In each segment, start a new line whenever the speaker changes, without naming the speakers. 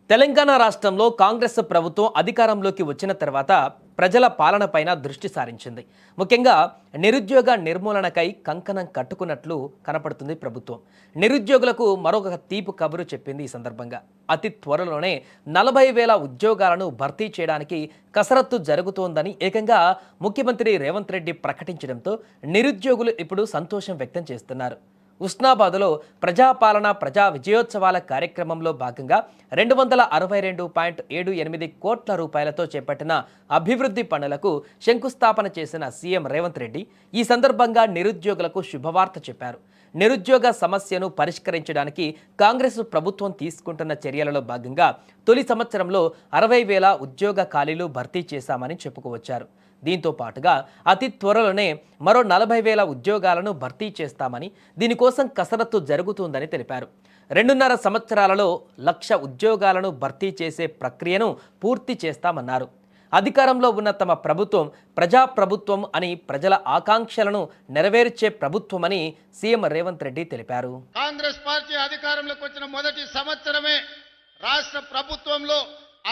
తెలంగాణ రాష్ట్రంలో కాంగ్రెస్ ప్రభుత్వం అధికారంలోకి వచ్చిన తర్వాత ప్రజల పాలనపైన దృష్టి సారించింది. ముఖ్యంగా నిరుద్యోగ నిర్మూలనకై కంకణం కట్టుకున్నట్లు కనపడుతుంది ప్రభుత్వం. నిరుద్యోగులకు మరొక తీపి కబురు చెప్పింది. ఈ సందర్భంగా అతి త్వరలోనే 40,000 ఉద్యోగాలను భర్తీ చేయడానికి కసరత్తు జరుగుతోందని ఏకంగా ముఖ్యమంత్రి రేవంత్ రెడ్డి ప్రకటించడంతో నిరుద్యోగులు ఇప్పుడు సంతోషం వ్యక్తం చేస్తున్నారు. ఉస్నాబాద్లో ప్రజాపాలన ప్రజా విజయోత్సవాల కార్యక్రమంలో భాగంగా 262.78 కోట్ల రూపాయలతో చేపట్టిన అభివృద్ధి పనులకు శంకుస్థాపన చేసిన సీఎం రేవంత్ రెడ్డి ఈ సందర్భంగా నిరుద్యోగులకు శుభవార్త చెప్పారు. నిరుద్యోగ సమస్యను పరిష్కరించడానికి కాంగ్రెస్ ప్రభుత్వం తీసుకుంటున్న చర్యలలో భాగంగా తొలి సంవత్సరంలో 60,000 ఉద్యోగ ఖాళీలు భర్తీ చేశామని చెప్పుకోవచ్చారు. దీంతో పాటుగా అతి త్వరలోనే మరో 40,000 ఉద్యోగాలను భర్తీ చేస్తామని, దీనికోసం కసరత్తు జరుగుతుందని తెలిపారు. 2.5 సంవత్సరాలలో 1,00,000 ఉద్యోగాలను భర్తీ చేసే ప్రక్రియను పూర్తి చేస్తామన్నారు. అధికారంలో ఉన్న తమ ప్రభుత్వం ప్రజాప్రభుత్వం అని, ప్రజల ఆకాంక్షలను నెరవేర్చే ప్రభుత్వమని సీఎం రేవంత్ రెడ్డి తెలిపారు.
కాంగ్రెస్ పార్టీ అధికారంలోకి వచ్చిన మొదటి సంవత్సరమే రాష్ట్ర ప్రభుత్వంలో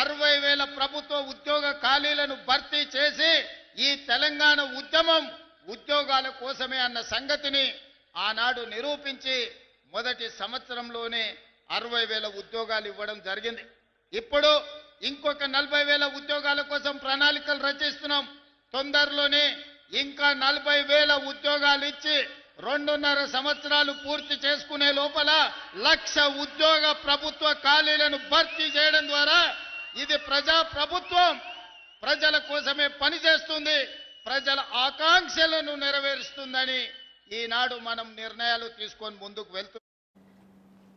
60,000 ప్రభుత్వ ఉద్యోగ ఖాళీలను భర్తీ చేసి ఈ తెలంగాణ ఉద్యమం ఉద్యోగాల కోసమే అన్న సంగతిని ఆనాడు నిరూపించి మొదటి సంవత్సరంలోనే 60,000 ఉద్యోగాలు ఇవ్వడం జరిగింది. ఇప్పుడు ఇంకొక 40,000 ఉద్యోగాల కోసం ప్రణాళికలు రచిస్తున్నాం. తొందరలోనే ఇంకా 40,000 ఉద్యోగాలు ఇచ్చి 2.5 సంవత్సరాలు పూర్తి చేసుకునే లోపల 1,00,000 ఉద్యోగ ప్రభుత్వ ఖాళీలను భర్తీ చేయడం ద్వారా ఇది ప్రజా ప్రభుత్వం ప్రజల కోసమే పనిచేస్తుంది, ప్రజల ఆకాంక్షలను నెరవేరుస్తుందని ఈనాడు మనం నిర్ణయాలు తీసుకొని ముందుకు వెళ్తున్నాం.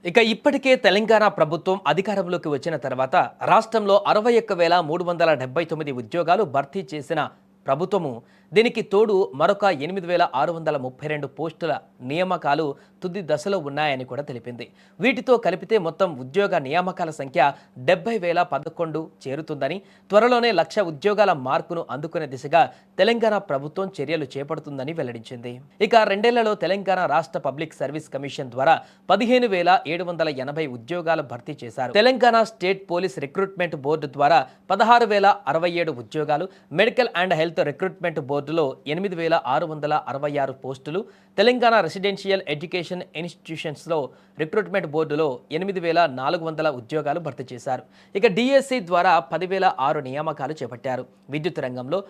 ఇక ఇప్పటికే తెలంగాణ ప్రభుత్వం అధికారంలోకి వచ్చిన తర్వాత రాష్ట్రంలో 61,379 ఉద్యోగాలు భర్తీ చేసిన ప్రభుత్వము, దీనికి తోడు మరొక 8,632 పోస్టుల నియామకాలు తుది దశలో ఉన్నాయని కూడా తెలిపింది. వీటితో కలిపితే మొత్తం ఉద్యోగ నియామకాల సంఖ్య 70,011 చేరుతుందని, త్వరలోనే 1,00,000 ఉద్యోగాల మార్కును అందుకునే దిశగా తెలంగాణ ప్రభుత్వం చర్యలు చేపడుతుందని వెల్లడించింది. ఇక 2 ఏళ్లలో తెలంగాణ రాష్ట్ర పబ్లిక్ సర్వీస్ కమిషన్ ద్వారా 15,780 ఉద్యోగాలు భర్తీ చేశారు. Telangana state police recruitment board ద్వారా 16,067 ఉద్యోగాలు, మెడికల్ అండ్ హెల్త్ రిక్రూట్మెంట్ బోర్డులో 8,666 పోస్టులు, తెలంగాణ రెసిడెన్షియల్ ఎడ్యుకేషన్ ఇన్స్టిట్యూషన్స్లో రిక్రూట్మెంట్ బోర్డులో 8,400 ఉద్యోగాలు భర్తీ చేశారు. ఇక డిఎస్సి ద్వారా 10,006 నియామకాలు చేపట్టారు. విద్యుత్ రంగంలో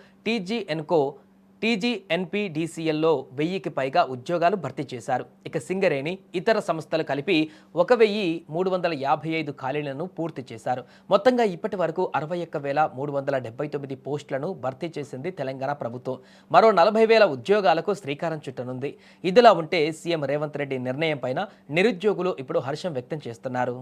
టీజీఎన్పీడీసీఎల్లో 1,000కి పైగా ఉద్యోగాలు భర్తీ చేశారు. ఇక సింగరేణి, ఇతర సంస్థలు కలిపి 1,355 ఖాళీలను పూర్తి చేశారు. మొత్తంగా ఇప్పటి వరకు 61,379 పోస్టులను భర్తీ చేసింది తెలంగాణ ప్రభుత్వం. మరో 40,000 ఉద్యోగాలకు శ్రీకారం చుట్టనుంది. ఇదిలా ఉంటే సీఎం రేవంత్ రెడ్డి నిర్ణయం పైన నిరుద్యోగులు ఇప్పుడు హర్షం వ్యక్తం చేస్తున్నారు.